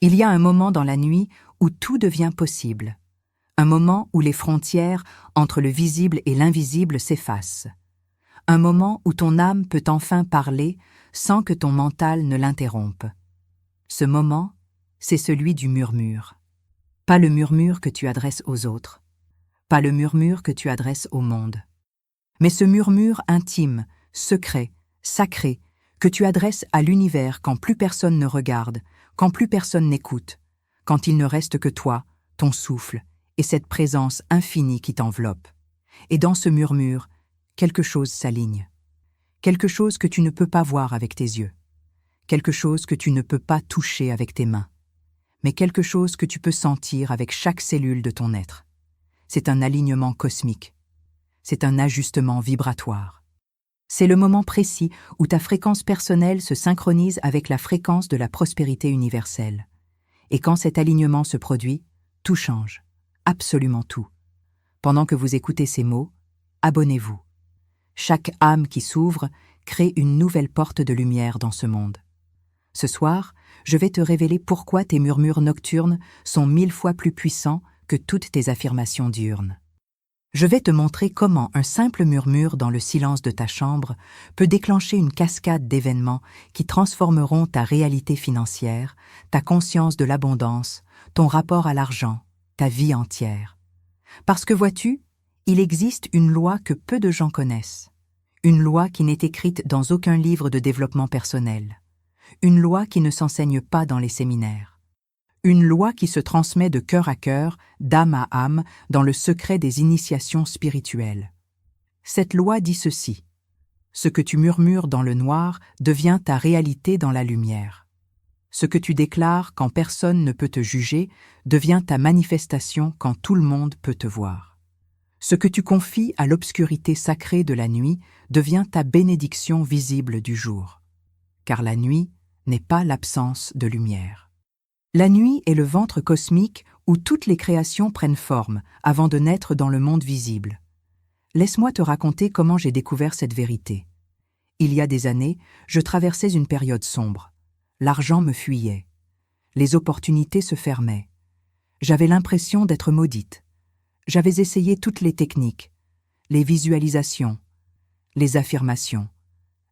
Il y a un moment dans la nuit où tout devient possible. Un moment où les frontières entre le visible et l'invisible s'effacent. Un moment où ton âme peut enfin parler sans que ton mental ne l'interrompe. Ce moment, c'est celui du murmure. Pas le murmure que tu adresses aux autres. Pas le murmure que tu adresses au monde. Mais ce murmure intime, secret, sacré, que tu adresses à l'univers quand plus personne ne regarde, quand plus personne n'écoute, quand il ne reste que toi, ton souffle, et cette présence infinie qui t'enveloppe. Et dans ce murmure, quelque chose s'aligne. Quelque chose que tu ne peux pas voir avec tes yeux. Quelque chose que tu ne peux pas toucher avec tes mains. Mais quelque chose que tu peux sentir avec chaque cellule de ton être. C'est un alignement cosmique. C'est un ajustement vibratoire. C'est le moment précis où ta fréquence personnelle se synchronise avec la fréquence de la prospérité universelle. Et quand cet alignement se produit, tout change. Absolument tout. Pendant que vous écoutez ces mots, abonnez-vous. Chaque âme qui s'ouvre crée une nouvelle porte de lumière dans ce monde. Ce soir, je vais te révéler pourquoi tes murmures nocturnes sont 1000 fois plus puissants que toutes tes affirmations diurnes. Je vais te montrer comment un simple murmure dans le silence de ta chambre peut déclencher une cascade d'événements qui transformeront ta réalité financière, ta conscience de l'abondance, ton rapport à l'argent, ta vie entière. Parce que vois-tu, il existe une loi que peu de gens connaissent. Une loi qui n'est écrite dans aucun livre de développement personnel. Une loi qui ne s'enseigne pas dans les séminaires. Une loi qui se transmet de cœur à cœur, d'âme à âme, dans le secret des initiations spirituelles. Cette loi dit ceci. Ce que tu murmures dans le noir devient ta réalité dans la lumière. Ce que tu déclares quand personne ne peut te juger devient ta manifestation quand tout le monde peut te voir. Ce que tu confies à l'obscurité sacrée de la nuit devient ta bénédiction visible du jour. Car la nuit n'est pas l'absence de lumière. La nuit est le ventre cosmique où toutes les créations prennent forme avant de naître dans le monde visible. Laisse-moi te raconter comment j'ai découvert cette vérité. Il y a des années, je traversais une période sombre. L'argent me fuyait. Les opportunités se fermaient. J'avais l'impression d'être maudite. J'avais essayé toutes les techniques, les visualisations, les affirmations,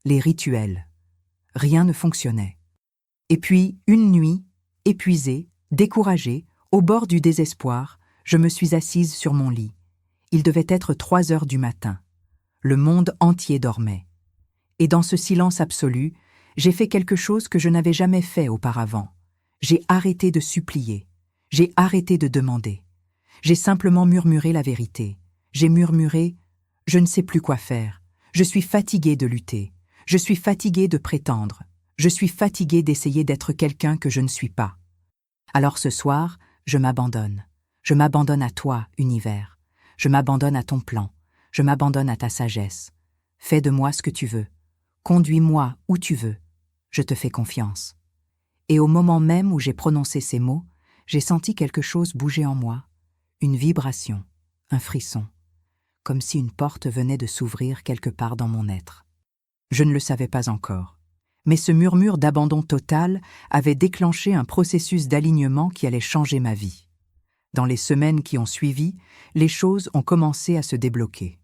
les rituels. Rien ne fonctionnait. Et puis, une nuit, épuisée, découragée, au bord du désespoir, je me suis assise sur mon lit. Il devait être 3 heures du matin. Le monde entier dormait. Et dans ce silence absolu, j'ai fait quelque chose que je n'avais jamais fait auparavant. J'ai arrêté de supplier. J'ai arrêté de demander. J'ai simplement murmuré la vérité. J'ai murmuré « Je ne sais plus quoi faire. Je suis fatiguée de lutter. Je suis fatiguée de prétendre. Je suis fatiguée d'essayer d'être quelqu'un que je ne suis pas. Alors ce soir, je m'abandonne. Je m'abandonne à toi, univers. Je m'abandonne à ton plan. Je m'abandonne à ta sagesse. Fais de moi ce que tu veux. Conduis-moi où tu veux. Je te fais confiance. » Et au moment même où j'ai prononcé ces mots, j'ai senti quelque chose bouger en moi. Une vibration, un frisson. Comme si une porte venait de s'ouvrir quelque part dans mon être. Je ne le savais pas encore. Mais ce murmure d'abandon total avait déclenché un processus d'alignement qui allait changer ma vie. Dans les semaines qui ont suivi, les choses ont commencé à se débloquer.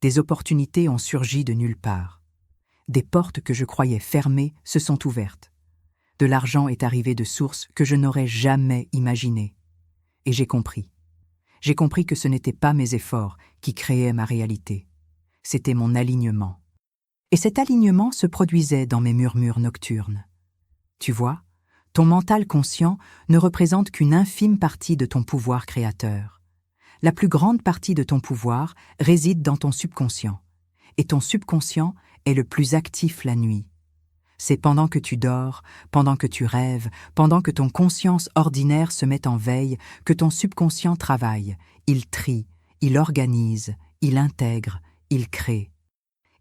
Des opportunités ont surgi de nulle part. Des portes que je croyais fermées se sont ouvertes. De l'argent est arrivé de sources que je n'aurais jamais imaginées. Et j'ai compris. J'ai compris que ce n'étaient pas mes efforts qui créaient ma réalité. C'était mon alignement. Et cet alignement se produisait dans mes murmures nocturnes. Tu vois, ton mental conscient ne représente qu'une infime partie de ton pouvoir créateur. La plus grande partie de ton pouvoir réside dans ton subconscient. Et ton subconscient est le plus actif la nuit. C'est pendant que tu dors, pendant que tu rêves, pendant que ton conscience ordinaire se met en veille, que ton subconscient travaille. Il trie, il organise, il intègre, il crée.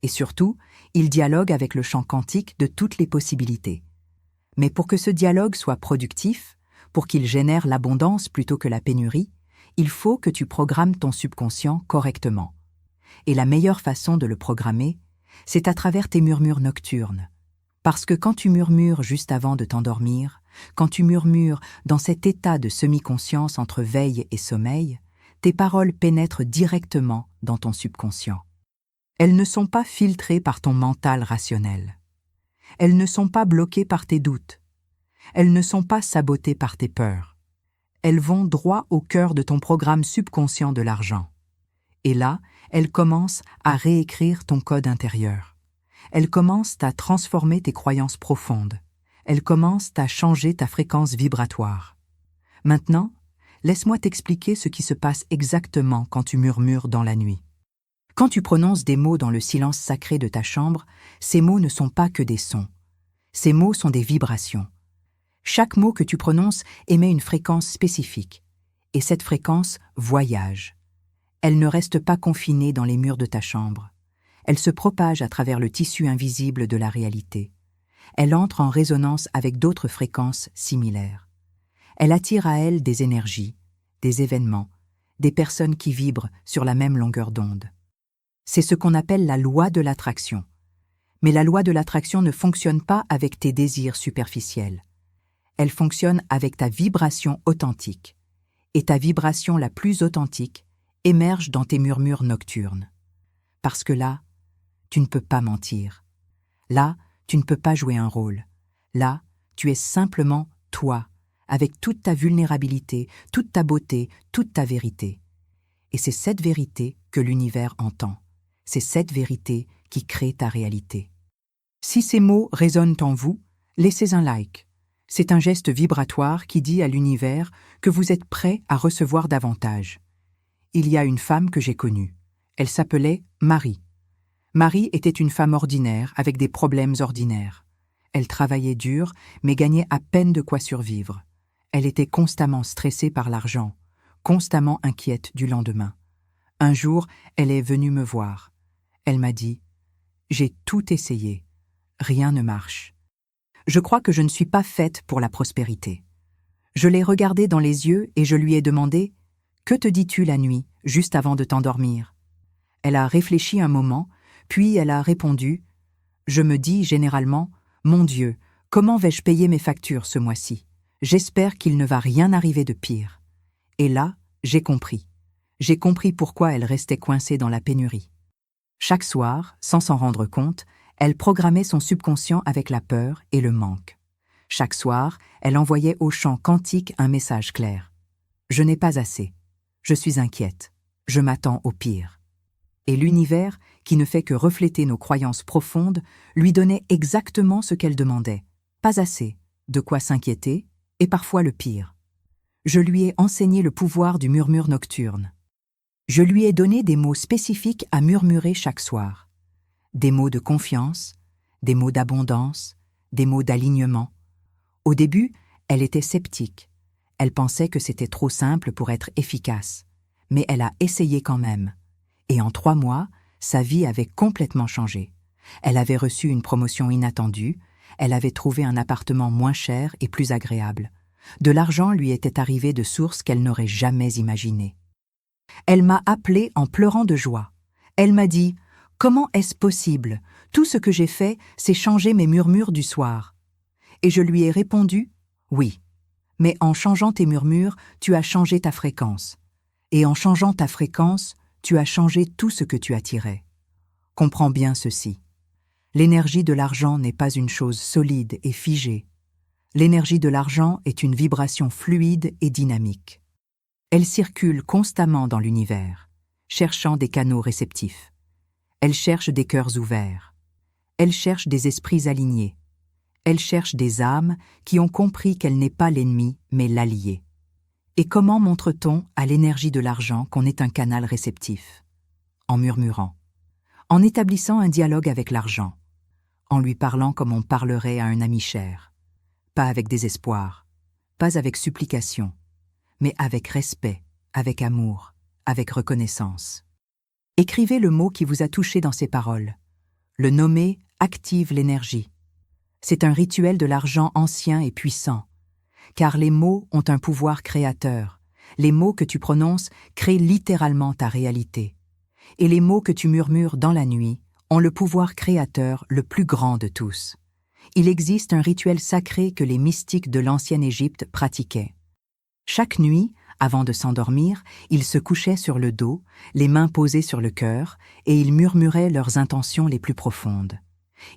Et surtout, il dialogue avec le champ quantique de toutes les possibilités. Mais pour que ce dialogue soit productif, pour qu'il génère l'abondance plutôt que la pénurie, il faut que tu programmes ton subconscient correctement. Et la meilleure façon de le programmer, c'est à travers tes murmures nocturnes. Parce que quand tu murmures juste avant de t'endormir, Quand tu murmures dans cet état de semi-conscience entre veille et sommeil, tes paroles pénètrent directement dans ton subconscient. Elles ne sont pas filtrées par ton mental rationnel. Elles ne sont pas bloquées par tes doutes. Elles ne sont pas sabotées par tes peurs. Elles vont droit au cœur de ton programme subconscient de l'argent. Et là, elles commencent à réécrire ton code intérieur. Elles commencent à transformer tes croyances profondes. Elles commencent à changer ta fréquence vibratoire. Maintenant, laisse-moi t'expliquer ce qui se passe exactement quand tu murmures dans la nuit. Quand tu prononces des mots dans le silence sacré de ta chambre, ces mots ne sont pas que des sons. Ces mots sont des vibrations. Chaque mot que tu prononces émet une fréquence spécifique, et cette fréquence voyage. Elle ne reste pas confinée dans les murs de ta chambre. Elle se propage à travers le tissu invisible de la réalité. Elle entre en résonance avec d'autres fréquences similaires. Elle attire à elle des énergies, des événements, des personnes qui vibrent sur la même longueur d'onde. C'est ce qu'on appelle la loi de l'attraction. Mais la loi de l'attraction ne fonctionne pas avec tes désirs superficiels. Elle fonctionne avec ta vibration authentique. Et ta vibration la plus authentique émerge dans tes murmures nocturnes. Parce que là, tu ne peux pas mentir. Là, tu ne peux pas jouer un rôle. Là, tu es simplement toi, avec toute ta vulnérabilité, toute ta beauté, toute ta vérité. Et c'est cette vérité que l'univers entend. C'est cette vérité qui crée ta réalité. Si ces mots résonnent en vous, laissez un like. C'est un geste vibratoire qui dit à l'univers que vous êtes prêt à recevoir davantage. Il y a une femme que j'ai connue. Elle s'appelait Marie. Marie était une femme ordinaire avec des problèmes ordinaires. Elle travaillait dur, mais gagnait à peine de quoi survivre. Elle était constamment stressée par l'argent, constamment inquiète du lendemain. Un jour, elle est venue me voir. Elle m'a dit « J'ai tout essayé. Rien ne marche. Je crois que je ne suis pas faite pour la prospérité. » Je l'ai regardée dans les yeux et je lui ai demandé « Que te dis-tu la nuit, juste avant de t'endormir ?» Elle a réfléchi un moment, puis elle a répondu « Je me dis généralement « Mon Dieu, comment vais-je payer mes factures ce mois-ci ? J'espère qu'il ne va rien arriver de pire. » Et là, j'ai compris. J'ai compris pourquoi elle restait coincée dans la pénurie. Chaque soir, sans s'en rendre compte, elle programmait son subconscient avec la peur et le manque. Chaque soir, elle envoyait au champ quantique un message clair. « Je n'ai pas assez. Je suis inquiète. Je m'attends au pire. » Et l'univers, qui ne fait que refléter nos croyances profondes, lui donnait exactement ce qu'elle demandait. Pas assez, de quoi s'inquiéter, et parfois le pire. Je lui ai enseigné le pouvoir du murmure nocturne. Je lui ai donné des mots spécifiques à murmurer chaque soir. Des mots de confiance, des mots d'abondance, des mots d'alignement. Au début, elle était sceptique. Elle pensait que c'était trop simple pour être efficace. Mais elle a essayé quand même. Et en 3 mois, sa vie avait complètement changé. Elle avait reçu une promotion inattendue, elle avait trouvé un appartement moins cher et plus agréable. De l'argent lui était arrivé de sources qu'elle n'aurait jamais imaginées. Elle m'a appelée en pleurant de joie. Elle m'a dit « Comment est-ce possible ? Tout ce que j'ai fait, c'est changer mes murmures du soir. » Et je lui ai répondu « Oui, mais en changeant tes murmures, tu as changé ta fréquence. Et en changeant ta fréquence, tu as changé tout ce que tu attirais. Comprends bien ceci. L'énergie de l'argent n'est pas une chose solide et figée. L'énergie de l'argent est une vibration fluide et dynamique. Elle circule constamment dans l'univers, cherchant des canaux réceptifs. Elle cherche des cœurs ouverts. Elle cherche des esprits alignés. Elle cherche des âmes qui ont compris qu'elle n'est pas l'ennemi, mais l'allié. Et comment montre-t-on à l'énergie de l'argent qu'on est un canal réceptif ? En murmurant. En établissant un dialogue avec l'argent. En lui parlant comme on parlerait à un ami cher. Pas avec désespoir, pas avec supplication, mais avec respect, avec amour, avec reconnaissance. Écrivez le mot qui vous a touché dans ces paroles. Le nommer active l'énergie. C'est un rituel de l'argent ancien et puissant, car les mots ont un pouvoir créateur. Les mots que tu prononces créent littéralement ta réalité. Et les mots que tu murmures dans la nuit ont le pouvoir créateur le plus grand de tous. Il existe un rituel sacré que les mystiques de l'ancienne Égypte pratiquaient. Chaque nuit, avant de s'endormir, ils se couchaient sur le dos, les mains posées sur le cœur, et ils murmuraient leurs intentions les plus profondes.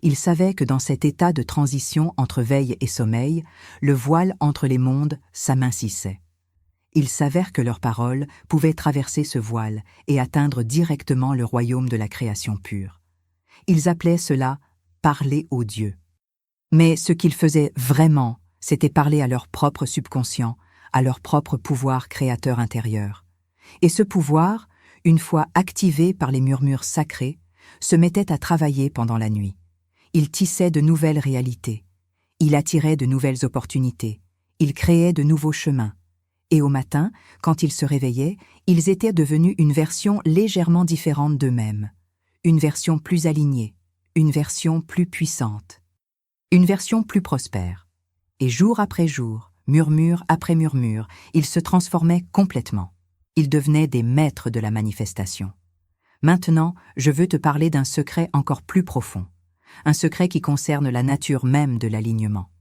Ils savaient que dans cet état de transition entre veille et sommeil, le voile entre les mondes s'amincissait. Il s'avère que leurs paroles pouvaient traverser ce voile et atteindre directement le royaume de la création pure. Ils appelaient cela « parler aux dieux ». Mais ce qu'ils faisaient vraiment, c'était parler à leur propre subconscient, à leur propre pouvoir créateur intérieur. Et ce pouvoir, une fois activé par les murmures sacrés, se mettait à travailler pendant la nuit. Il tissait de nouvelles réalités. Il attirait de nouvelles opportunités. Il créait de nouveaux chemins. Et au matin, quand ils se réveillaient, ils étaient devenus une version légèrement différente d'eux-mêmes. Une version plus alignée, une version plus puissante, une version plus prospère. Et jour après jour, murmure après murmure, ils se transformaient complètement. Ils devenaient des maîtres de la manifestation. Maintenant, je veux te parler d'un secret encore plus profond. Un secret qui concerne la nature même de l'alignement.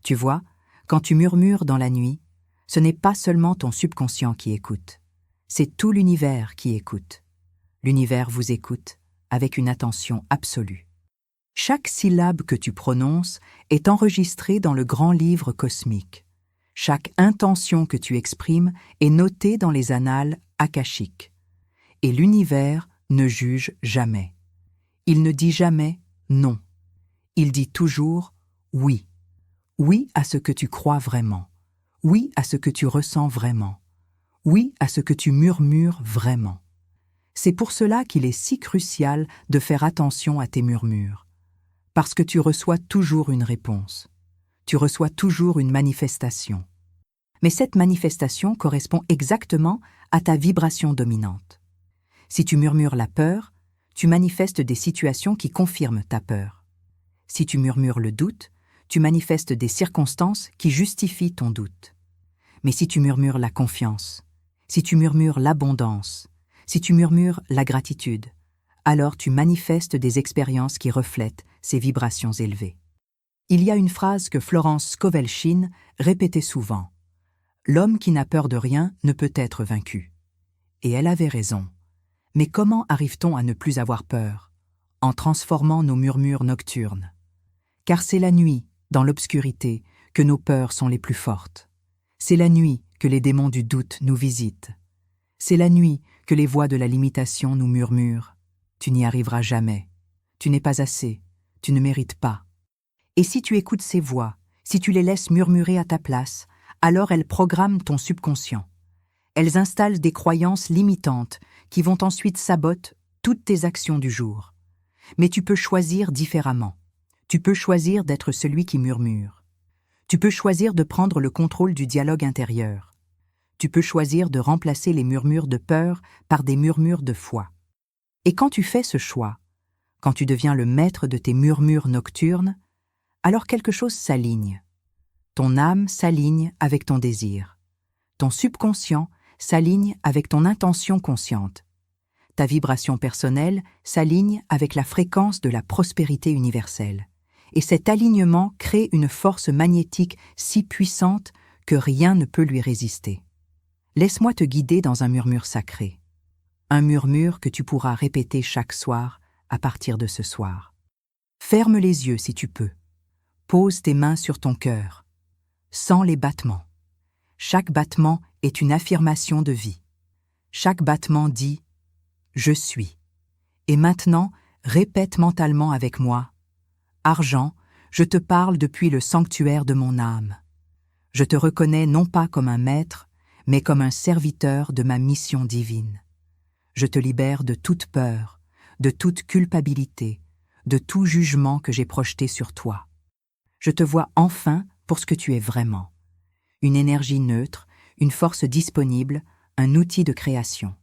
Tu vois, quand tu murmures dans la nuit, ce n'est pas seulement ton subconscient qui écoute, c'est tout l'univers qui écoute. L'univers vous écoute avec une attention absolue. Chaque syllabe que tu prononces est enregistrée dans le grand livre cosmique. Chaque intention que tu exprimes est notée dans les annales akashiques. Et l'univers ne juge jamais. Il ne dit jamais non. Il dit toujours oui. Oui à ce que tu crois vraiment. Oui à ce que tu ressens vraiment. Oui à ce que tu murmures vraiment. C'est pour cela qu'il est si crucial de faire attention à tes murmures. Parce que tu reçois toujours une réponse. Tu reçois toujours une manifestation. Mais cette manifestation correspond exactement à ta vibration dominante. Si tu murmures la peur, tu manifestes des situations qui confirment ta peur. Si tu murmures le doute, tu manifestes des circonstances qui justifient ton doute. Mais si tu murmures la confiance, si tu murmures l'abondance, si tu murmures la gratitude, alors tu manifestes des expériences qui reflètent ces vibrations élevées. Il y a une phrase que Florence Scovel-Shinn répétait souvent. « L'homme qui n'a peur de rien ne peut être vaincu. » Et elle avait raison. Mais comment arrive-t-on à ne plus avoir peur? En transformant nos murmures nocturnes. Car c'est la nuit, dans l'obscurité, que nos peurs sont les plus fortes. C'est la nuit que les démons du doute nous visitent. C'est la nuit que les voix de la limitation nous murmurent. Tu n'y arriveras jamais. Tu n'es pas assez. Tu ne mérites pas. Et si tu écoutes ces voix, si tu les laisses murmurer à ta place, alors elles programment ton subconscient. Elles installent des croyances limitantes qui vont ensuite saboter toutes tes actions du jour. Mais tu peux choisir différemment. Tu peux choisir d'être celui qui murmure. Tu peux choisir de prendre le contrôle du dialogue intérieur. Tu peux choisir de remplacer les murmures de peur par des murmures de foi. Et quand tu fais ce choix, quand tu deviens le maître de tes murmures nocturnes, alors quelque chose s'aligne. Ton âme s'aligne avec ton désir. Ton subconscient s'aligne avec ton intention consciente. Ta vibration personnelle s'aligne avec la fréquence de la prospérité universelle. Et cet alignement crée une force magnétique si puissante que rien ne peut lui résister. Laisse-moi te guider dans un murmure sacré. Un murmure que tu pourras répéter chaque soir à partir de ce soir. Ferme les yeux si tu peux. Pose tes mains sur ton cœur. Sens les battements. Chaque battement est une affirmation de vie. Chaque battement dit « Je suis ». Et maintenant, répète mentalement avec moi « Argent, je te parle depuis le sanctuaire de mon âme. Je te reconnais non pas comme un maître, mais comme un serviteur de ma mission divine. Je te libère de toute peur, de toute culpabilité, de tout jugement que j'ai projeté sur toi. Je te vois enfin pour ce que tu es vraiment. Une énergie neutre, une force disponible, un outil de création.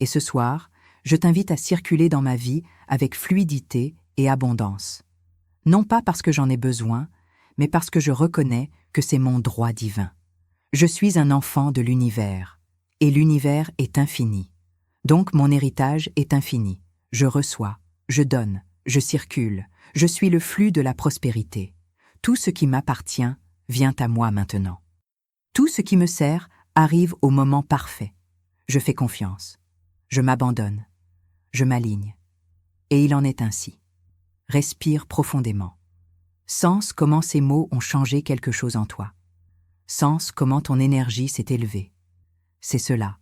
Et ce soir, je t'invite à circuler dans ma vie avec fluidité et abondance. Non pas parce que j'en ai besoin, mais parce que je reconnais que c'est mon droit divin. Je suis un enfant de l'univers, et l'univers est infini. Donc mon héritage est infini. Je reçois, je donne, je circule, je suis le flux de la prospérité. Tout ce qui m'appartient vient à moi maintenant. Tout ce qui me sert arrive au moment parfait. Je fais confiance. Je m'abandonne. Je m'aligne. Et il en est ainsi. Respire profondément. Sens comment ces mots ont changé quelque chose en toi. Sens comment ton énergie s'est élevée. C'est cela,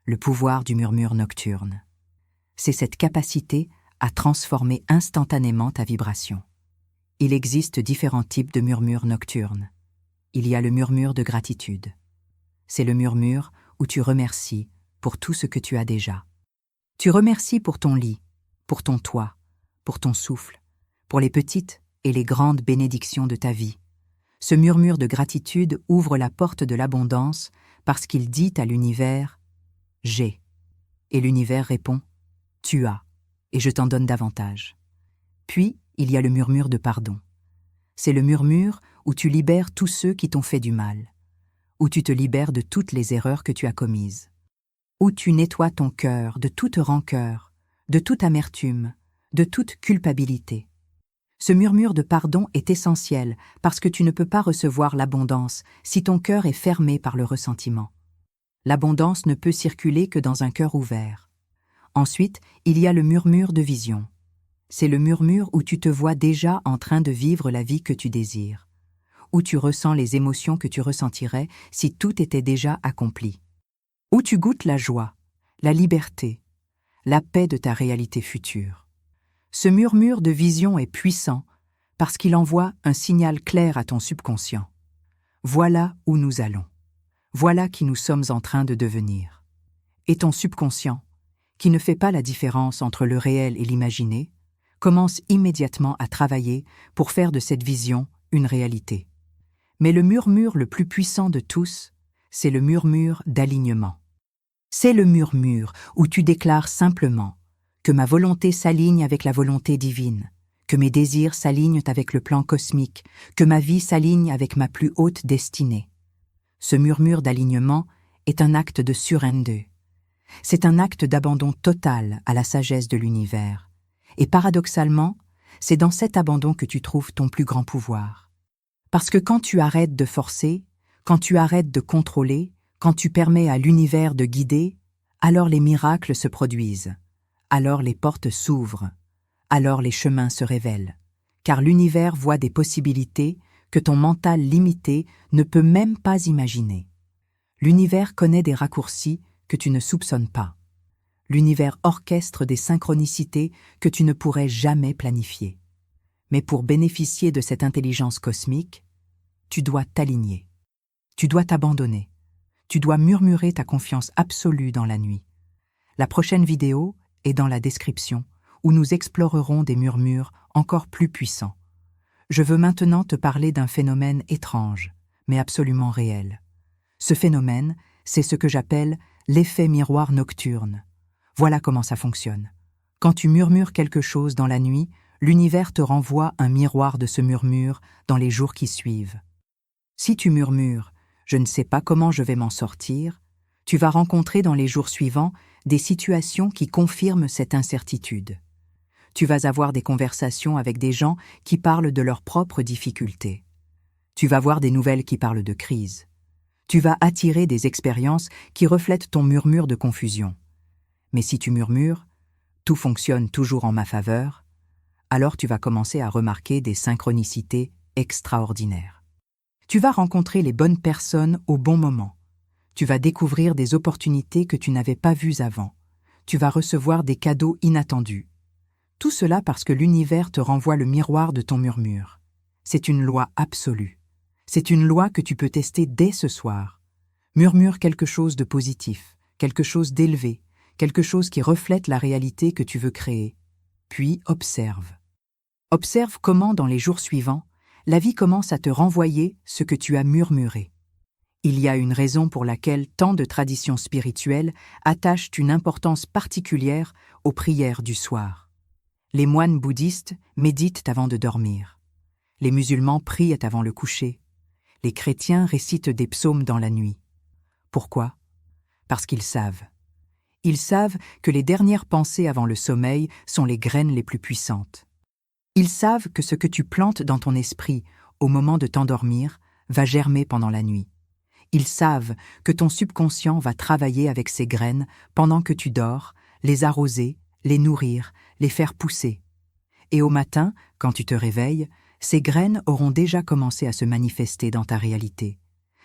le pouvoir du murmure nocturne. C'est cette capacité à transformer instantanément ta vibration. Il existe différents types de murmures nocturnes. Il y a le murmure de gratitude. C'est le murmure où tu remercies pour tout ce que tu as déjà. Tu remercies pour ton lit, pour ton toit, pour ton souffle, pour les petites et les grandes bénédictions de ta vie. Ce murmure de gratitude ouvre la porte de l'abondance parce qu'il dit à l'univers « J'ai ». Et l'univers répond « Tu as, et je t'en donne davantage ». Puis, il y a le murmure de pardon. C'est le murmure où tu libères tous ceux qui t'ont fait du mal, où tu te libères de toutes les erreurs que tu as commises, où tu nettoies ton cœur de toute rancœur, de toute amertume, de toute culpabilité. Ce murmure de pardon est essentiel parce que tu ne peux pas recevoir l'abondance si ton cœur est fermé par le ressentiment. L'abondance ne peut circuler que dans un cœur ouvert. Ensuite, il y a le murmure de vision. C'est le murmure où tu te vois déjà en train de vivre la vie que tu désires, où tu ressens les émotions que tu ressentirais si tout était déjà accompli, où tu goûtes la joie, la liberté, la paix de ta réalité future. Ce murmure de vision est puissant parce qu'il envoie un signal clair à ton subconscient. Voilà où nous allons. Voilà qui nous sommes en train de devenir. Et ton subconscient, qui ne fait pas la différence entre le réel et l'imaginé, commence immédiatement à travailler pour faire de cette vision une réalité. Mais le murmure le plus puissant de tous, c'est le murmure d'alignement. C'est le murmure où tu déclares simplement que ma volonté s'aligne avec la volonté divine, que mes désirs s'alignent avec le plan cosmique, que ma vie s'aligne avec ma plus haute destinée. Ce murmure d'alignement est un acte de surrender. C'est un acte d'abandon total à la sagesse de l'univers. Et paradoxalement, c'est dans cet abandon que tu trouves ton plus grand pouvoir. Parce que quand tu arrêtes de forcer, quand tu arrêtes de contrôler, quand tu permets à l'univers de guider, alors les miracles se produisent, alors les portes s'ouvrent, alors les chemins se révèlent, car l'univers voit des possibilités que ton mental limité ne peut même pas imaginer. L'univers connaît des raccourcis que tu ne soupçonnes pas. L'univers orchestre des synchronicités que tu ne pourrais jamais planifier. Mais pour bénéficier de cette intelligence cosmique, tu dois t'aligner. Tu dois t'abandonner. Tu dois murmurer ta confiance absolue dans la nuit. La prochaine vidéo est dans la description, où nous explorerons des murmures encore plus puissants. Je veux maintenant te parler d'un phénomène étrange, mais absolument réel. Ce phénomène, c'est ce que j'appelle l'effet miroir nocturne. Voilà comment ça fonctionne. Quand tu murmures quelque chose dans la nuit, l'univers te renvoie un miroir de ce murmure dans les jours qui suivent. Si tu murmures « je ne sais pas comment je vais m'en sortir », tu vas rencontrer dans les jours suivants des situations qui confirment cette incertitude. Tu vas avoir des conversations avec des gens qui parlent de leurs propres difficultés. Tu vas voir des nouvelles qui parlent de crise. Tu vas attirer des expériences qui reflètent ton murmure de confusion. Mais si tu murmures « tout fonctionne toujours en ma faveur », alors tu vas commencer à remarquer des synchronicités extraordinaires. Tu vas rencontrer les bonnes personnes au bon moment. Tu vas découvrir des opportunités que tu n'avais pas vues avant. Tu vas recevoir des cadeaux inattendus. Tout cela parce que l'univers te renvoie le miroir de ton murmure. C'est une loi absolue. C'est une loi que tu peux tester dès ce soir. Murmure quelque chose de positif, quelque chose d'élevé, quelque chose qui reflète la réalité que tu veux créer. Puis observe. Observe comment, dans les jours suivants, la vie commence à te renvoyer ce que tu as murmuré. Il y a une raison pour laquelle tant de traditions spirituelles attachent une importance particulière aux prières du soir. Les moines bouddhistes méditent avant de dormir. Les musulmans prient avant le coucher. Les chrétiens récitent des psaumes dans la nuit. Pourquoi ? Parce qu'ils savent. Ils savent que les dernières pensées avant le sommeil sont les graines les plus puissantes. Ils savent que ce que tu plantes dans ton esprit au moment de t'endormir, va germer pendant la nuit. Ils savent que ton subconscient va travailler avec ces graines pendant que tu dors, les arroser, les nourrir, les faire pousser. Et au matin, quand tu te réveilles, ces graines auront déjà commencé à se manifester dans ta réalité.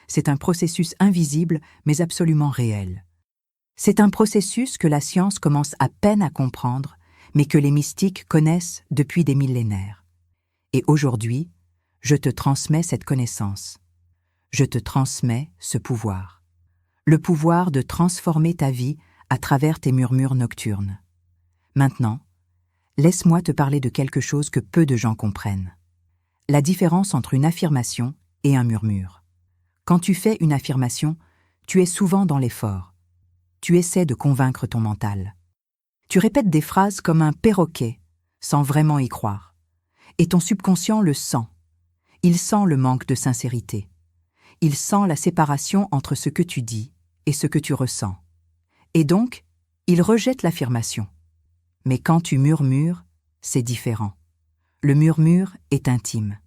C'est un processus invisible mais absolument réel. C'est un processus que la science commence à peine à comprendre, mais que les mystiques connaissent depuis des millénaires. Et aujourd'hui, je te transmets cette connaissance. Je te transmets ce pouvoir. Le pouvoir de transformer ta vie à travers tes murmures nocturnes. Maintenant, laisse-moi te parler de quelque chose que peu de gens comprennent. La différence entre une affirmation et un murmure. Quand tu fais une affirmation, tu es souvent dans l'effort. Tu essaies de convaincre ton mental. Tu répètes des phrases comme un perroquet, sans vraiment y croire. Et ton subconscient le sent. Il sent le manque de sincérité. Il sent la séparation entre ce que tu dis et ce que tu ressens. Et donc, il rejette l'affirmation. Mais quand tu murmures, c'est différent. Le murmure est intime.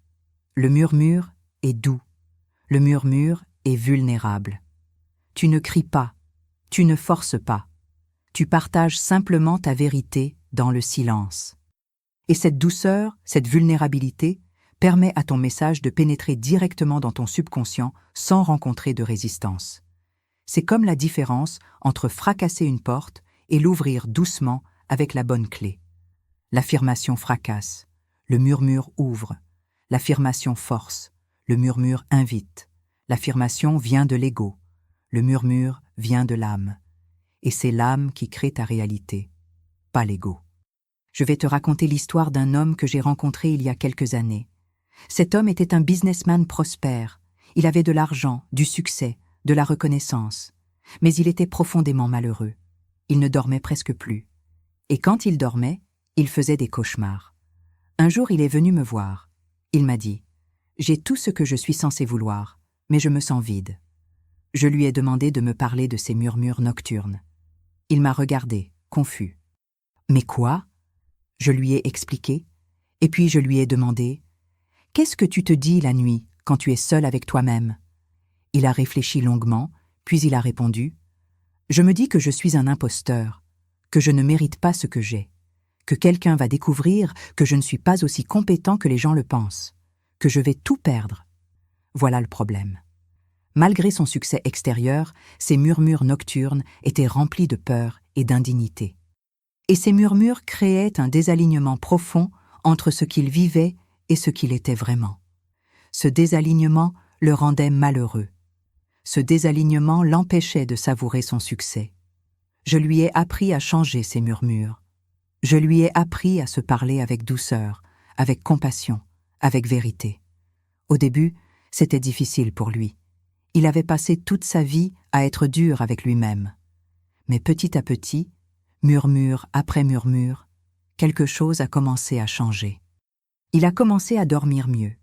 Le murmure est doux. Le murmure est vulnérable. Tu ne cries pas. Tu ne forces pas. Tu partages simplement ta vérité dans le silence. Et cette douceur, cette vulnérabilité, permet à ton message de pénétrer directement dans ton subconscient sans rencontrer de résistance. C'est comme la différence entre fracasser une porte et l'ouvrir doucement avec la bonne clé. L'affirmation fracasse, le murmure ouvre. L'affirmation force, le murmure invite. L'affirmation vient de l'ego, le murmure vient de l'âme. Et c'est l'âme qui crée ta réalité, pas l'ego. Je vais te raconter l'histoire d'un homme que j'ai rencontré il y a quelques années. Cet homme était un businessman prospère. Il avait de l'argent, du succès, de la reconnaissance. Mais il était profondément malheureux. Il ne dormait presque plus. Et quand il dormait, il faisait des cauchemars. Un jour, il est venu me voir. Il m'a dit « J'ai tout ce que je suis censé vouloir, mais je me sens vide. » Je lui ai demandé de me parler de ses murmures nocturnes. Il m'a regardé, confus. « Mais quoi ?» Je lui ai expliqué, et puis je lui ai demandé « Qu'est-ce que tu te dis la nuit quand tu es seul avec toi-même » Il a réfléchi longuement, puis il a répondu « Je me dis que je suis un imposteur, que je ne mérite pas ce que j'ai, que quelqu'un va découvrir que je ne suis pas aussi compétent que les gens le pensent, que je vais tout perdre. » Voilà le problème. Malgré son succès extérieur, ses murmures nocturnes étaient remplis de peur et d'indignité. Et ces murmures créaient un désalignement profond entre ce qu'il vivait et ce qu'il était vraiment. Ce désalignement le rendait malheureux. Ce désalignement l'empêchait de savourer son succès. Je lui ai appris à changer ses murmures. Je lui ai appris à se parler avec douceur, avec compassion, avec vérité. Au début, c'était difficile pour lui. Il avait passé toute sa vie à être dur avec lui-même. Mais petit à petit, murmure après murmure, quelque chose a commencé à changer. Il a commencé à dormir mieux.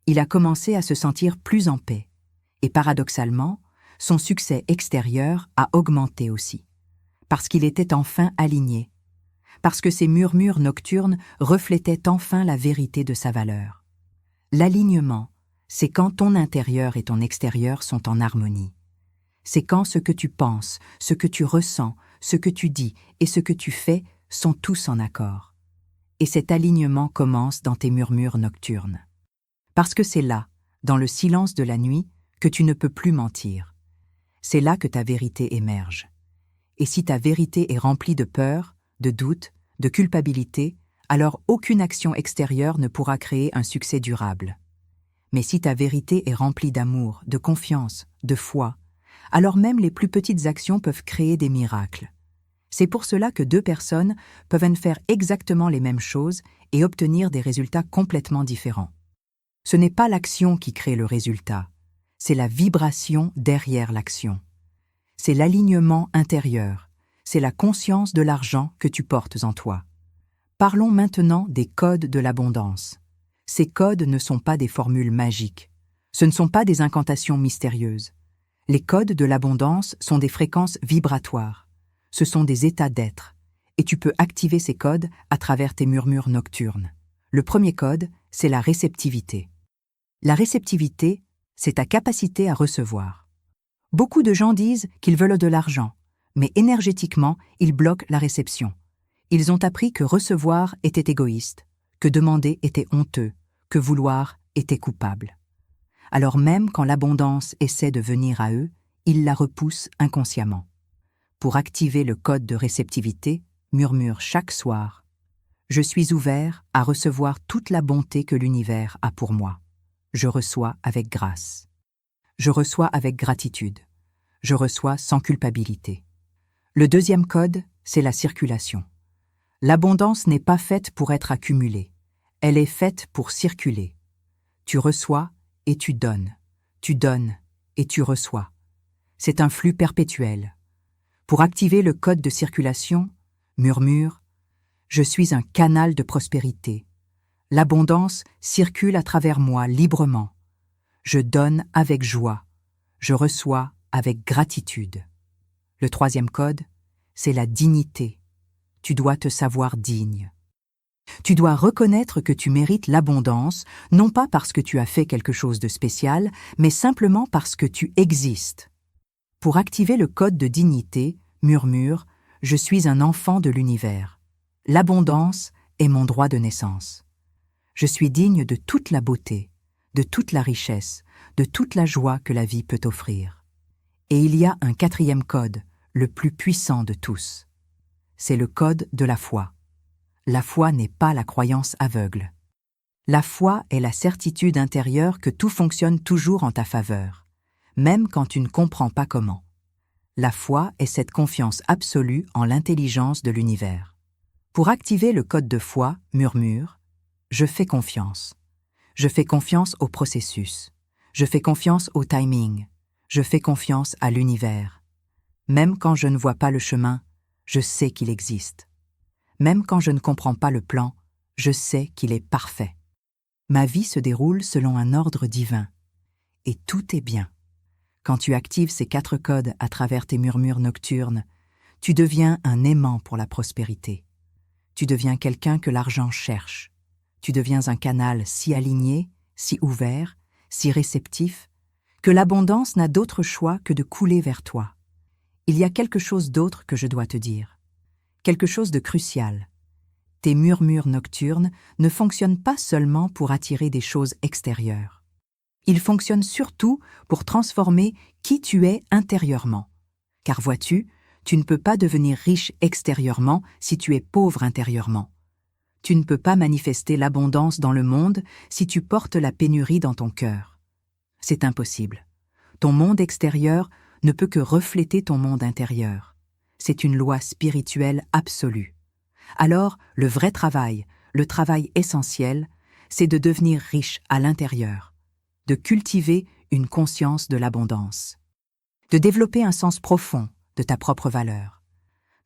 Il a commencé à se sentir plus en paix. Et paradoxalement, son succès extérieur a augmenté aussi. Parce qu'il était enfin aligné. Parce que ses murmures nocturnes reflétaient enfin la vérité de sa valeur. L'alignement, c'est quand ton intérieur et ton extérieur sont en harmonie. C'est quand ce que tu penses, ce que tu ressens, ce que tu dis et ce que tu fais sont tous en accord. Et cet alignement commence dans tes murmures nocturnes. Parce que c'est là, dans le silence de la nuit, que tu ne peux plus mentir. C'est là que ta vérité émerge. Et si ta vérité est remplie de peur, de doute, de culpabilité, alors aucune action extérieure ne pourra créer un succès durable. Mais si ta vérité est remplie d'amour, de confiance, de foi, alors même les plus petites actions peuvent créer des miracles. C'est pour cela que deux personnes peuvent faire exactement les mêmes choses et obtenir des résultats complètement différents. Ce n'est pas l'action qui crée le résultat, c'est la vibration derrière l'action. C'est l'alignement intérieur, c'est la conscience de l'argent que tu portes en toi. Parlons maintenant des codes de l'abondance. Ces codes ne sont pas des formules magiques. Ce ne sont pas des incantations mystérieuses. Les codes de l'abondance sont des fréquences vibratoires. Ce sont des états d'être. Et tu peux activer ces codes à travers tes murmures nocturnes. Le premier code, c'est la réceptivité. La réceptivité, c'est ta capacité à recevoir. Beaucoup de gens disent qu'ils veulent de l'argent, mais énergétiquement, ils bloquent la réception. Ils ont appris que recevoir était égoïste, que demander était honteux, que vouloir était coupable. Alors même quand l'abondance essaie de venir à eux, ils la repoussent inconsciemment. Pour activer le code de réceptivité, murmure chaque soir « Je suis ouvert à recevoir toute la bonté que l'univers a pour moi. Je reçois avec grâce. Je reçois avec gratitude. Je reçois sans culpabilité. » Le deuxième code, c'est la circulation. L'abondance n'est pas faite pour être accumulée. Elle est faite pour circuler. Tu reçois et tu donnes. Tu donnes et tu reçois. C'est un flux perpétuel. Pour activer le code de circulation, murmure « Je suis un canal de prospérité. L'abondance circule à travers moi librement. Je donne avec joie. Je reçois avec gratitude. » Le troisième code, c'est la dignité. Tu dois te savoir digne. Tu dois reconnaître que tu mérites l'abondance, non pas parce que tu as fait quelque chose de spécial, mais simplement parce que tu existes. Pour activer le code de dignité, murmure « Je suis un enfant de l'univers. L'abondance est mon droit de naissance. Je suis digne de toute la beauté, de toute la richesse, de toute la joie que la vie peut offrir. » Et il y a un quatrième code, le plus puissant de tous. C'est le code de la foi. La foi n'est pas la croyance aveugle. La foi est la certitude intérieure que tout fonctionne toujours en ta faveur, même quand tu ne comprends pas comment. La foi est cette confiance absolue en l'intelligence de l'univers. Pour activer le code de foi, murmure « Je fais confiance. Je fais confiance au processus. Je fais confiance au timing. Je fais confiance à l'univers. Même quand je ne vois pas le chemin, je sais qu'il existe. Même quand je ne comprends pas le plan, je sais qu'il est parfait. Ma vie se déroule selon un ordre divin. Et tout est bien. » Quand tu actives ces 4 codes à travers tes murmures nocturnes, tu deviens un aimant pour la prospérité. Tu deviens quelqu'un que l'argent cherche. Tu deviens un canal si aligné, si ouvert, si réceptif, que l'abondance n'a d'autre choix que de couler vers toi. Il y a quelque chose d'autre que je dois te dire. Quelque chose de crucial. Tes murmures nocturnes ne fonctionnent pas seulement pour attirer des choses extérieures. Ils fonctionnent surtout pour transformer qui tu es intérieurement. Car vois-tu, tu ne peux pas devenir riche extérieurement si tu es pauvre intérieurement. Tu ne peux pas manifester l'abondance dans le monde si tu portes la pénurie dans ton cœur. C'est impossible. Ton monde extérieur ne peut que refléter ton monde intérieur. C'est une loi spirituelle absolue. Alors, le vrai travail, le travail essentiel, c'est de devenir riche à l'intérieur, de cultiver une conscience de l'abondance, de développer un sens profond de ta propre valeur,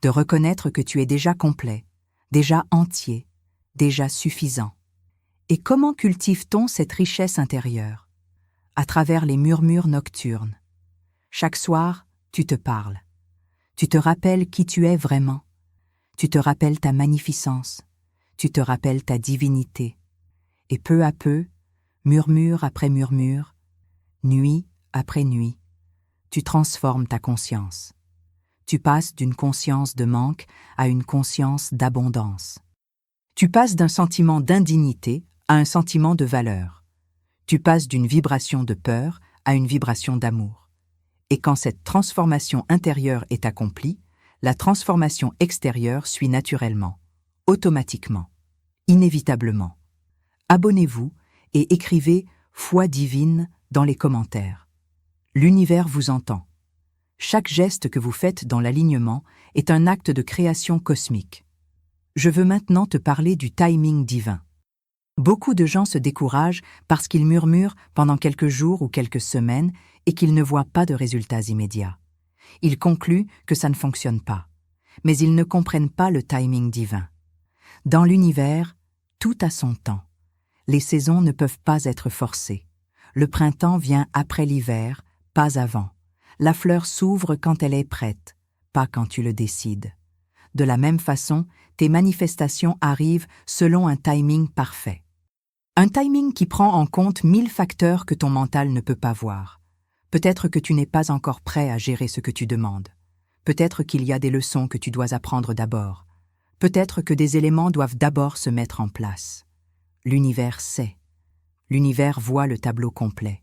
de reconnaître que tu es déjà complet, déjà entier, déjà suffisant. Et comment cultive-t-on cette richesse intérieure? À travers les murmures nocturnes. Chaque soir, tu te parles. Tu te rappelles qui tu es vraiment. Tu te rappelles ta magnificence. Tu te rappelles ta divinité. Et peu à peu, murmure après murmure, nuit après nuit, tu transformes ta conscience. Tu passes d'une conscience de manque à une conscience d'abondance. Tu passes d'un sentiment d'indignité à un sentiment de valeur. Tu passes d'une vibration de peur à une vibration d'amour. Et quand cette transformation intérieure est accomplie, la transformation extérieure suit naturellement, automatiquement, inévitablement. Abonnez-vous et écrivez « Foi divine » dans les commentaires. L'univers vous entend. Chaque geste que vous faites dans l'alignement est un acte de création cosmique. Je veux maintenant te parler du timing divin. Beaucoup de gens se découragent parce qu'ils murmurent pendant quelques jours ou quelques semaines et qu'ils ne voient pas de résultats immédiats. Ils concluent que ça ne fonctionne pas, mais ils ne comprennent pas le timing divin. Dans l'univers, tout a son temps. Les saisons ne peuvent pas être forcées. Le printemps vient après l'hiver, pas avant. La fleur s'ouvre quand elle est prête, pas quand tu le décides. De la même façon, tes manifestations arrivent selon un timing parfait. Un timing qui prend en compte 1000 facteurs que ton mental ne peut pas voir. Peut-être que tu n'es pas encore prêt à gérer ce que tu demandes. Peut-être qu'il y a des leçons que tu dois apprendre d'abord. Peut-être que des éléments doivent d'abord se mettre en place. L'univers sait. L'univers voit le tableau complet.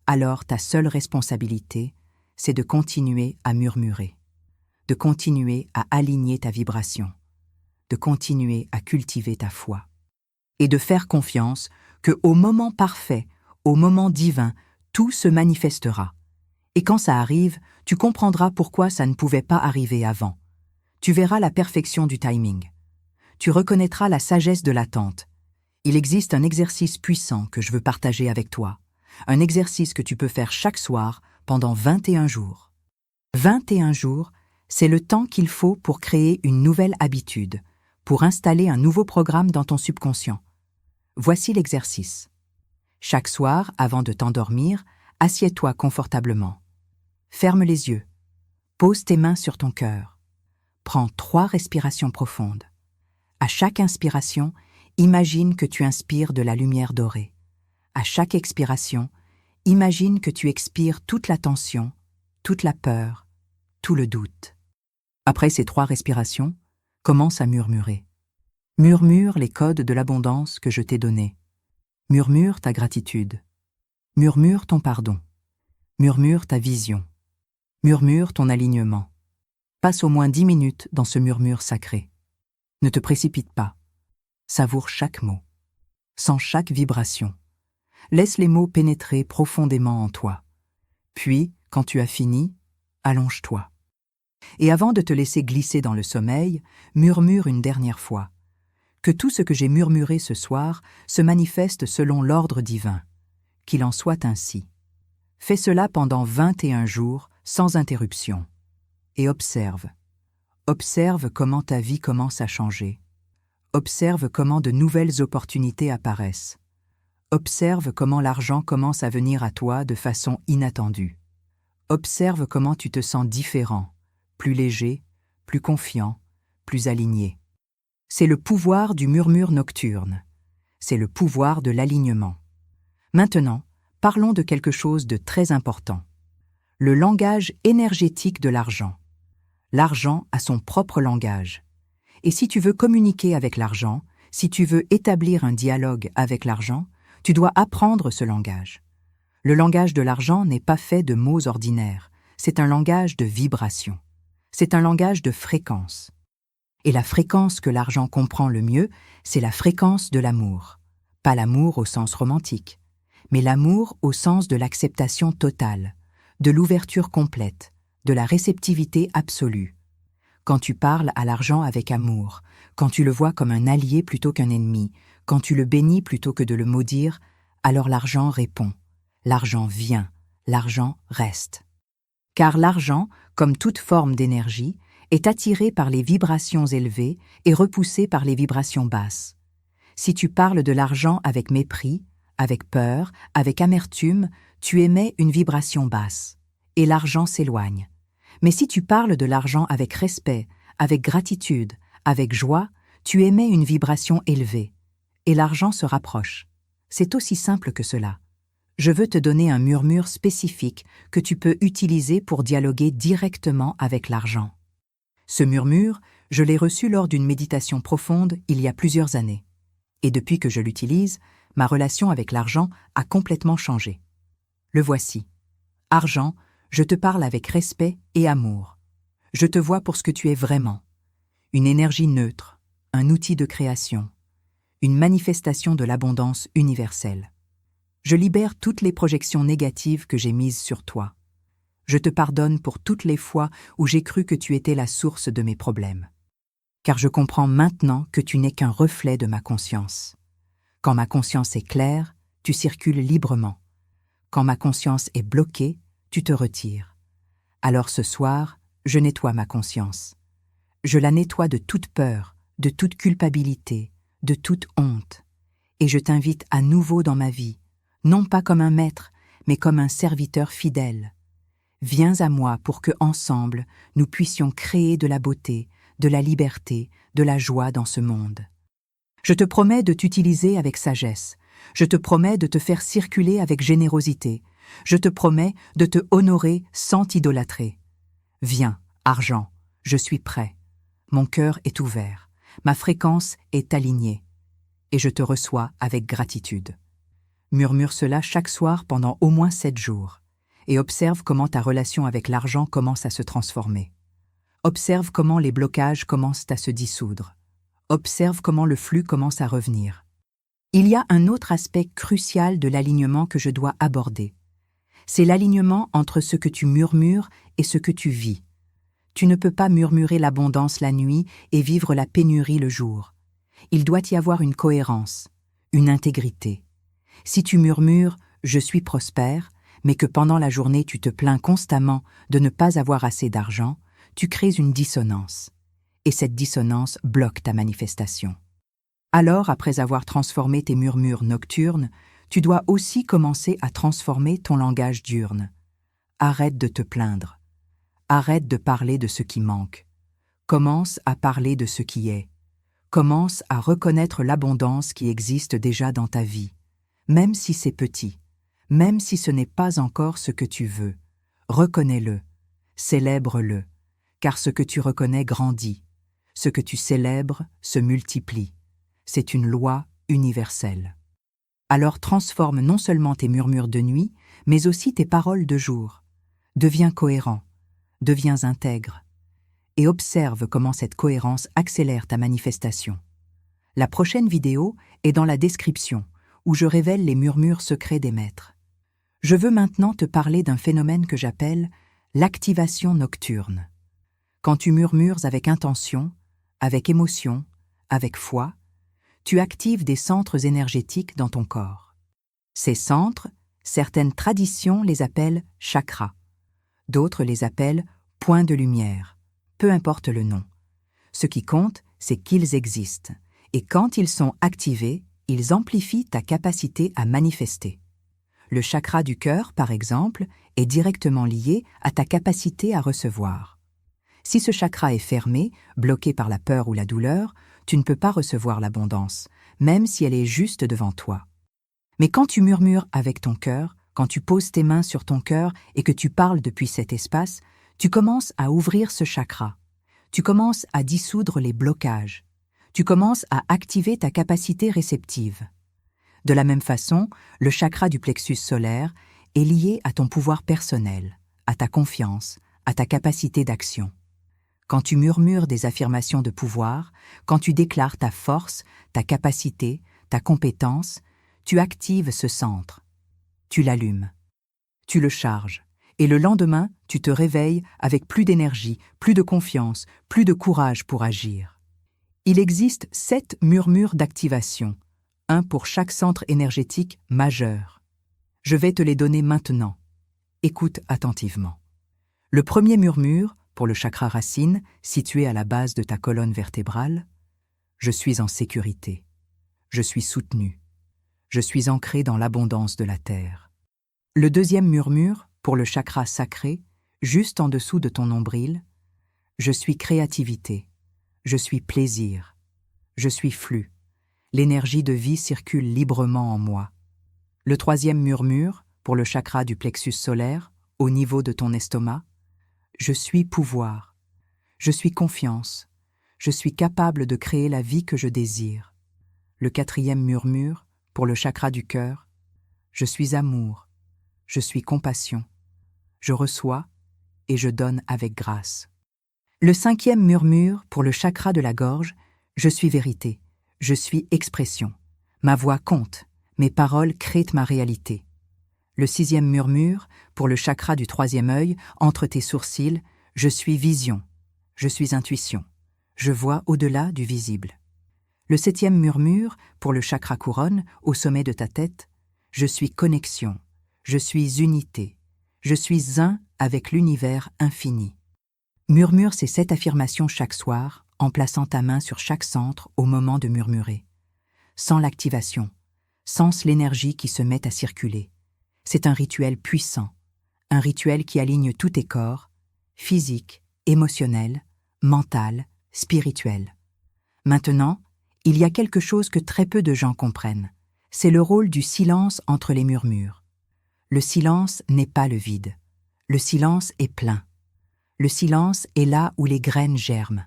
Alors ta seule responsabilité, c'est de continuer à murmurer, de continuer à aligner ta vibration, de continuer à cultiver ta foi, et de faire confiance qu'au moment parfait, au moment divin, tout se manifestera. Et quand ça arrive, tu comprendras pourquoi ça ne pouvait pas arriver avant. Tu verras la perfection du timing. Tu reconnaîtras la sagesse de l'attente. Il existe un exercice puissant que je veux partager avec toi. Un exercice que tu peux faire chaque soir pendant 21 jours. 21 jours, c'est le temps qu'il faut pour créer une nouvelle habitude, pour installer un nouveau programme dans ton subconscient. Voici l'exercice. Chaque soir, avant de t'endormir, assieds-toi confortablement. Ferme les yeux. Pose tes mains sur ton cœur. Prends 3 respirations profondes. À chaque inspiration, imagine que tu inspires de la lumière dorée. À chaque expiration, imagine que tu expires toute la tension, toute la peur, tout le doute. Après ces 3 respirations, commence à murmurer. Murmure les codes de l'abondance que je t'ai donnés. Murmure ta gratitude. Murmure ton pardon. Murmure ta vision. Murmure ton alignement. Passe au moins 10 minutes dans ce murmure sacré. Ne te précipite pas. Savoure chaque mot. Sens chaque vibration. Laisse les mots pénétrer profondément en toi. Puis, quand tu as fini, allonge-toi. Et avant de te laisser glisser dans le sommeil, murmure une dernière fois. Que tout ce que j'ai murmuré ce soir se manifeste selon l'ordre divin. Qu'il en soit ainsi. Fais cela pendant 21 jours, sans interruption. Et observe. Observe comment ta vie commence à changer. Observe comment de nouvelles opportunités apparaissent. Observe comment l'argent commence à venir à toi de façon inattendue. Observe comment tu te sens différent, plus léger, plus confiant, plus aligné. C'est le pouvoir du murmure nocturne. C'est le pouvoir de l'alignement. Maintenant, parlons de quelque chose de très important. Le langage énergétique de l'argent. L'argent a son propre langage. Et si tu veux communiquer avec l'argent, si tu veux établir un dialogue avec l'argent, tu dois apprendre ce langage. Le langage de l'argent n'est pas fait de mots ordinaires, c'est un langage de vibration. C'est un langage de fréquence. Et la fréquence que l'argent comprend le mieux, c'est la fréquence de l'amour. Pas l'amour au sens romantique, mais l'amour au sens de l'acceptation totale, de l'ouverture complète, de la réceptivité absolue. Quand tu parles à l'argent avec amour, quand tu le vois comme un allié plutôt qu'un ennemi, quand tu le bénis plutôt que de le maudire, alors l'argent répond, l'argent vient, l'argent reste. Car l'argent, comme toute forme d'énergie, est attiré par les vibrations élevées et repoussé par les vibrations basses. Si tu parles de l'argent avec mépris, avec peur, avec amertume, tu émets une vibration basse, et l'argent s'éloigne. Mais si tu parles de l'argent avec respect, avec gratitude, avec joie, tu émets une vibration élevée, et l'argent se rapproche. C'est aussi simple que cela. Je veux te donner un murmure spécifique que tu peux utiliser pour dialoguer directement avec l'argent. Ce murmure, je l'ai reçu lors d'une méditation profonde il y a plusieurs années. Et depuis que je l'utilise, ma relation avec l'argent a complètement changé. Le voici. Argent, je te parle avec respect et amour. Je te vois pour ce que tu es vraiment. Une énergie neutre, un outil de création, une manifestation de l'abondance universelle. Je libère toutes les projections négatives que j'ai mises sur toi. Je te pardonne pour toutes les fois où j'ai cru que tu étais la source de mes problèmes. Car je comprends maintenant que tu n'es qu'un reflet de ma conscience. Quand ma conscience est claire, tu circules librement. Quand ma conscience est bloquée, tu te retires. Alors ce soir, je nettoie ma conscience. Je la nettoie de toute peur, de toute culpabilité, de toute honte. Et je t'invite à nouveau dans ma vie, non pas comme un maître, mais comme un serviteur fidèle. Viens à moi pour que, ensemble, nous puissions créer de la beauté, de la liberté, de la joie dans ce monde. Je te promets de t'utiliser avec sagesse, Je te promets de te faire circuler avec générosité. Je te promets de te honorer sans t'idolâtrer. Viens, argent, je suis prêt. Mon cœur est ouvert. Ma fréquence est alignée. Et je te reçois avec gratitude. Murmure cela chaque soir pendant au moins 7 jours. Et observe comment ta relation avec l'argent commence à se transformer. Observe comment les blocages commencent à se dissoudre. Observe comment le flux commence à revenir. Il y a un autre aspect crucial de l'alignement que je dois aborder. C'est l'alignement entre ce que tu murmures et ce que tu vis. Tu ne peux pas murmurer l'abondance la nuit et vivre la pénurie le jour. Il doit y avoir une cohérence, une intégrité. Si tu murmures « je suis prospère », mais que pendant la journée tu te plains constamment de ne pas avoir assez d'argent, tu crées une dissonance. Et cette dissonance bloque ta manifestation. Alors, après avoir transformé tes murmures nocturnes, tu dois aussi commencer à transformer ton langage diurne. Arrête de te plaindre. Arrête de parler de ce qui manque. Commence à parler de ce qui est. Commence à reconnaître l'abondance qui existe déjà dans ta vie, même si c'est petit, même si ce n'est pas encore ce que tu veux. Reconnais-le, célèbre-le, car ce que tu reconnais grandit, ce que tu célèbres se multiplie. C'est une loi universelle. Alors transforme non seulement tes murmures de nuit, mais aussi tes paroles de jour. Deviens cohérent, deviens intègre, et observe comment cette cohérence accélère ta manifestation. La prochaine vidéo est dans la description, où je révèle les murmures secrets des maîtres. Je veux maintenant te parler d'un phénomène que j'appelle l'activation nocturne. Quand tu murmures avec intention, avec émotion, avec foi, tu actives des centres énergétiques dans ton corps. Ces centres, certaines traditions les appellent chakras. D'autres les appellent points de lumière, peu importe le nom. Ce qui compte, c'est qu'ils existent, et quand ils sont activés, ils amplifient ta capacité à manifester. Le chakra du cœur, par exemple, est directement lié à ta capacité à recevoir. Si ce chakra est fermé, bloqué par la peur ou la douleur, tu ne peux pas recevoir l'abondance, même si elle est juste devant toi. Mais quand tu murmures avec ton cœur, quand tu poses tes mains sur ton cœur et que tu parles depuis cet espace, tu commences à ouvrir ce chakra. Tu commences à dissoudre les blocages. Tu commences à activer ta capacité réceptive. De la même façon, le chakra du plexus solaire est lié à ton pouvoir personnel, à ta confiance, à ta capacité d'action. Quand tu murmures des affirmations de pouvoir, quand tu déclares ta force, ta capacité, ta compétence, tu actives ce centre. Tu l'allumes. Tu le charges. Et le lendemain, tu te réveilles avec plus d'énergie, plus de confiance, plus de courage pour agir. Il existe 7 murmures d'activation, un pour chaque centre énergétique majeur. Je vais te les donner maintenant. Écoute attentivement. Le premier murmure, pour le chakra racine, situé à la base de ta colonne vertébrale, je suis en sécurité. Je suis soutenu. Je suis ancré dans l'abondance de la terre. Le deuxième murmure, pour le chakra sacré, juste en dessous de ton nombril, je suis créativité. Je suis plaisir. Je suis flux. L'énergie de vie circule librement en moi. Le troisième murmure, pour le chakra du plexus solaire, au niveau de ton estomac, je suis pouvoir. Je suis confiance. Je suis capable de créer la vie que je désire. Le quatrième murmure, pour le chakra du cœur, je suis amour. Je suis compassion. Je reçois et je donne avec grâce. Le cinquième murmure, pour le chakra de la gorge, je suis vérité. Je suis expression. Ma voix compte. Mes paroles créent ma réalité. Le sixième murmure, pour le chakra du troisième œil, entre tes sourcils, je suis vision. Je suis intuition. Je vois au-delà du visible. Le septième murmure, pour le chakra couronne, au sommet de ta tête, je suis connexion. Je suis unité. Je suis un avec l'univers infini. Murmure ces 7 affirmations chaque soir, en plaçant ta main sur chaque centre au moment de murmurer. Sens l'activation. Sens l'énergie qui se met à circuler. C'est un rituel puissant, un rituel qui aligne tous tes corps, physique, émotionnel, mental, spirituel. Maintenant, il y a quelque chose que très peu de gens comprennent. C'est le rôle du silence entre les murmures. Le silence n'est pas le vide. Le silence est plein. Le silence est là où les graines germent.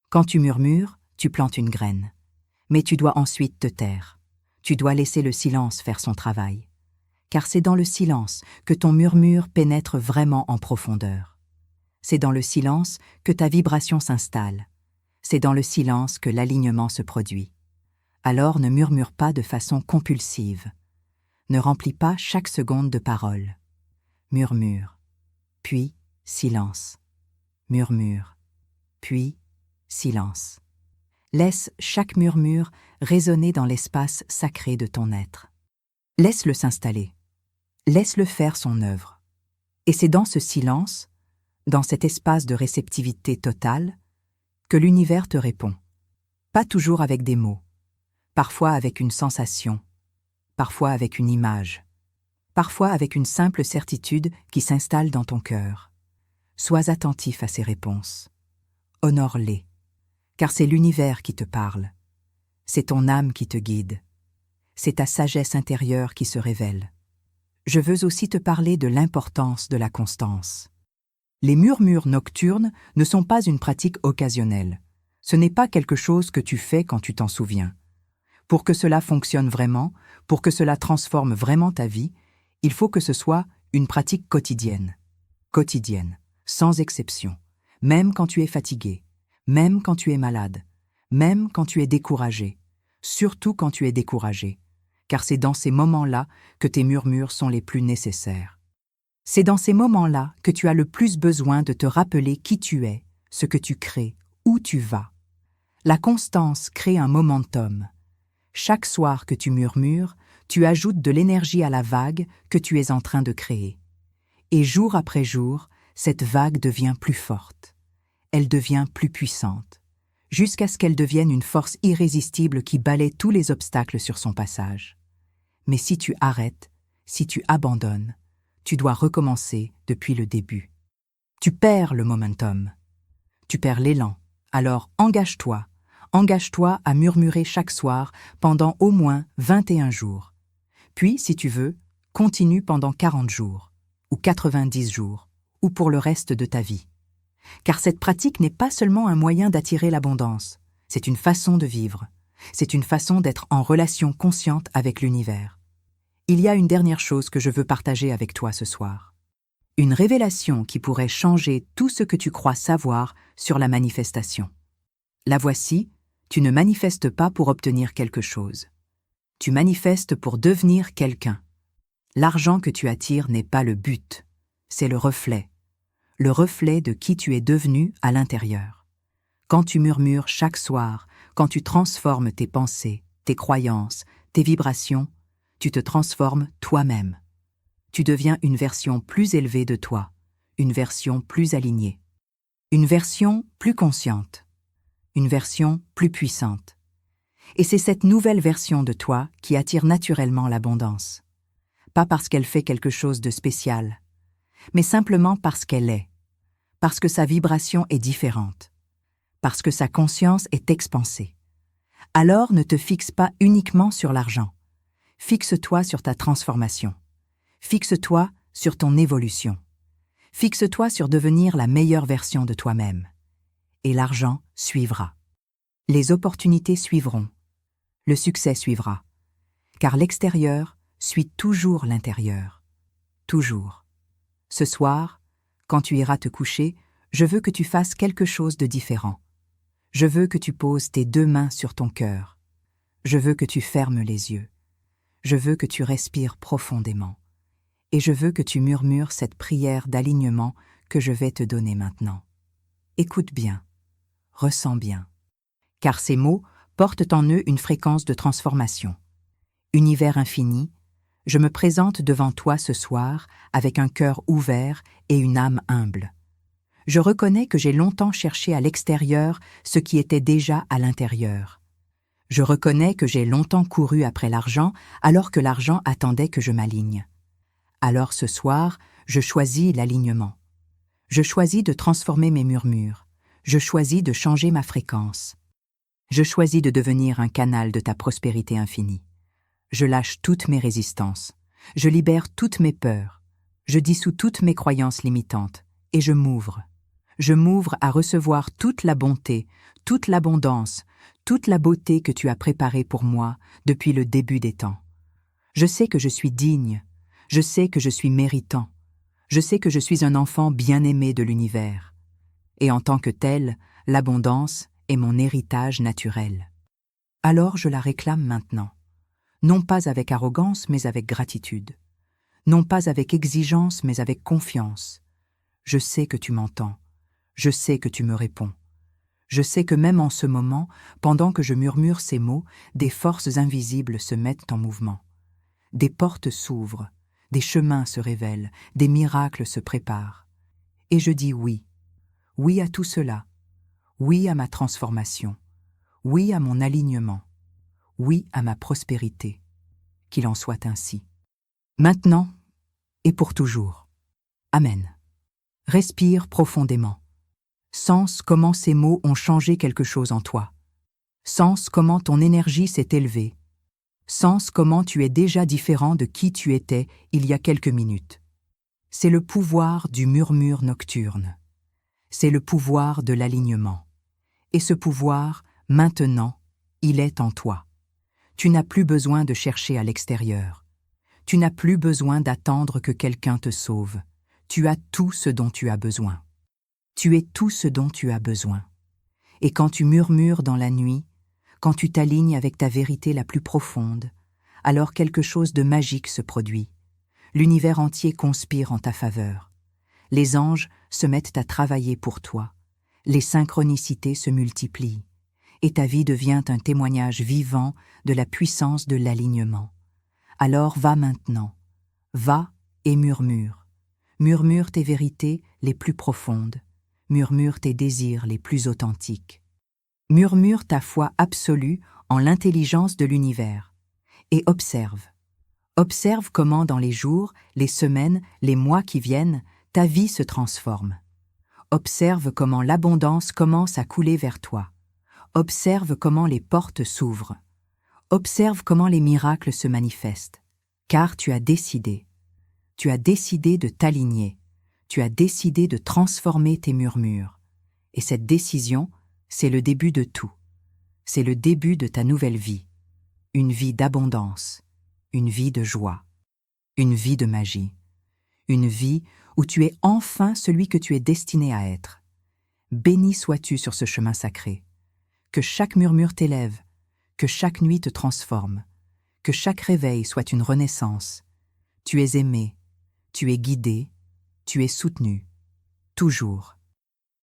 Quand tu murmures, tu plantes une graine. Mais tu dois ensuite te taire. Tu dois laisser le silence faire son travail. Car c'est dans le silence que ton murmure pénètre vraiment en profondeur. C'est dans le silence que ta vibration s'installe. C'est dans le silence que l'alignement se produit. Alors ne murmure pas de façon compulsive. Ne remplis pas chaque seconde de paroles. Murmure, puis silence. Murmure, puis silence. Laisse chaque murmure résonner dans l'espace sacré de ton être. Laisse-le s'installer. Laisse-le faire son œuvre. Et c'est dans ce silence, dans cet espace de réceptivité totale, que l'univers te répond. Pas toujours avec des mots, parfois avec une sensation, parfois avec une image, parfois avec une simple certitude qui s'installe dans ton cœur. Sois attentif à ces réponses. Honore-les, car c'est l'univers qui te parle. C'est ton âme qui te guide. C'est ta sagesse intérieure qui se révèle. Je veux aussi te parler de l'importance de la constance. Les murmures nocturnes ne sont pas une pratique occasionnelle. Ce n'est pas quelque chose que tu fais quand tu t'en souviens. Pour que cela fonctionne vraiment, pour que cela transforme vraiment ta vie, il faut que ce soit une pratique quotidienne. Quotidienne, sans exception. Même quand tu es fatigué, même quand tu es malade, même quand tu es découragé. Surtout quand tu es découragé, car c'est dans ces moments-là que tes murmures sont les plus nécessaires. C'est dans ces moments-là que tu as le plus besoin de te rappeler qui tu es, ce que tu crées, où tu vas. La constance crée un momentum. Chaque soir que tu murmures, tu ajoutes de l'énergie à la vague que tu es en train de créer. Et jour après jour, cette vague devient plus forte. Elle devient plus puissante, jusqu'à ce qu'elle devienne une force irrésistible qui balaie tous les obstacles sur son passage. Mais si tu arrêtes, si tu abandonnes, tu dois recommencer depuis le début. Tu perds le momentum. Tu perds l'élan. Alors engage-toi. Engage-toi à murmurer chaque soir pendant au moins 21 jours. Puis, si tu veux, continue pendant 40 jours, ou 90 jours, ou pour le reste de ta vie. Car cette pratique n'est pas seulement un moyen d'attirer l'abondance, c'est une façon de vivre. C'est une façon d'être en relation consciente avec l'univers. Il y a une dernière chose que je veux partager avec toi ce soir. Une révélation qui pourrait changer tout ce que tu crois savoir sur la manifestation. La voici, tu ne manifestes pas pour obtenir quelque chose. Tu manifestes pour devenir quelqu'un. L'argent que tu attires n'est pas le but, c'est le reflet de qui tu es devenu à l'intérieur. Quand tu murmures chaque soir, quand tu transformes tes pensées, tes croyances, tes vibrations, tu te transformes toi-même. Tu deviens une version plus élevée de toi, une version plus alignée, une version plus consciente, une version plus puissante. Et c'est cette nouvelle version de toi qui attire naturellement l'abondance. Pas parce qu'elle fait quelque chose de spécial, mais simplement parce qu'elle est, parce que sa vibration est différente, parce que sa conscience est expansée. Alors ne te fixe pas uniquement sur l'argent. Fixe-toi sur ta transformation. Fixe-toi sur ton évolution. Fixe-toi sur devenir la meilleure version de toi-même. Et l'argent suivra. Les opportunités suivront. Le succès suivra. Car l'extérieur suit toujours l'intérieur. Toujours. Ce soir, quand tu iras te coucher, je veux que tu fasses quelque chose de différent. Je veux que tu poses tes 2 mains sur ton cœur. Je veux que tu fermes les yeux. Je veux que tu respires profondément. Et je veux que tu murmures cette prière d'alignement que je vais te donner maintenant. Écoute bien. Ressens bien. Car ces mots portent en eux une fréquence de transformation. Univers infini, je me présente devant toi ce soir avec un cœur ouvert et une âme humble. Je reconnais que j'ai longtemps cherché à l'extérieur ce qui était déjà à l'intérieur. Je reconnais que j'ai longtemps couru après l'argent alors que l'argent attendait que je m'aligne. Alors ce soir, je choisis l'alignement. Je choisis de transformer mes murmures. Je choisis de changer ma fréquence. Je choisis de devenir un canal de ta prospérité infinie. Je lâche toutes mes résistances. Je libère toutes mes peurs. Je dissous toutes mes croyances limitantes. Et je m'ouvre. Je m'ouvre à recevoir toute la bonté, toute l'abondance, toute la beauté que tu as préparée pour moi depuis le début des temps. Je sais que je suis digne. Je sais que je suis méritant. Je sais que je suis un enfant bien-aimé de l'univers. Et en tant que tel, l'abondance est mon héritage naturel. Alors je la réclame maintenant. Non pas avec arrogance, mais avec gratitude. Non pas avec exigence, mais avec confiance. Je sais que tu m'entends. Je sais que tu me réponds. Je sais que même en ce moment, pendant que je murmure ces mots, des forces invisibles se mettent en mouvement. Des portes s'ouvrent, des chemins se révèlent, des miracles se préparent. Et je dis oui. Oui à tout cela. Oui à ma transformation. Oui à mon alignement. Oui à ma prospérité. Qu'il en soit ainsi. Maintenant et pour toujours. Amen. Respire profondément. Sens comment ces mots ont changé quelque chose en toi. Sens comment ton énergie s'est élevée. Sens comment tu es déjà différent de qui tu étais il y a quelques minutes. C'est le pouvoir du murmure nocturne. C'est le pouvoir de l'alignement. Et ce pouvoir, maintenant, il est en toi. Tu n'as plus besoin de chercher à l'extérieur. Tu n'as plus besoin d'attendre que quelqu'un te sauve. Tu as tout ce dont tu as besoin. Tu es tout ce dont tu as besoin. Et quand tu murmures dans la nuit, quand tu t'alignes avec ta vérité la plus profonde, alors quelque chose de magique se produit. L'univers entier conspire en ta faveur. Les anges se mettent à travailler pour toi. Les synchronicités se multiplient. Et ta vie devient un témoignage vivant de la puissance de l'alignement. Alors va maintenant. Va et murmure. Murmure tes vérités les plus profondes. Murmure tes désirs les plus authentiques. Murmure ta foi absolue en l'intelligence de l'univers. Et observe. Observe comment dans les jours, les semaines, les mois qui viennent, ta vie se transforme. Observe comment l'abondance commence à couler vers toi. Observe comment les portes s'ouvrent. Observe comment les miracles se manifestent. Car tu as décidé. Tu as décidé de t'aligner. Tu as décidé de transformer tes murmures. Et cette décision, c'est le début de tout. C'est le début de ta nouvelle vie. Une vie d'abondance. Une vie de joie. Une vie de magie. Une vie où tu es enfin celui que tu es destiné à être. Béni sois-tu sur ce chemin sacré. Que chaque murmure t'élève, que chaque nuit te transforme, que chaque réveil soit une renaissance. Tu es aimé, tu es guidé, tu es soutenu, toujours.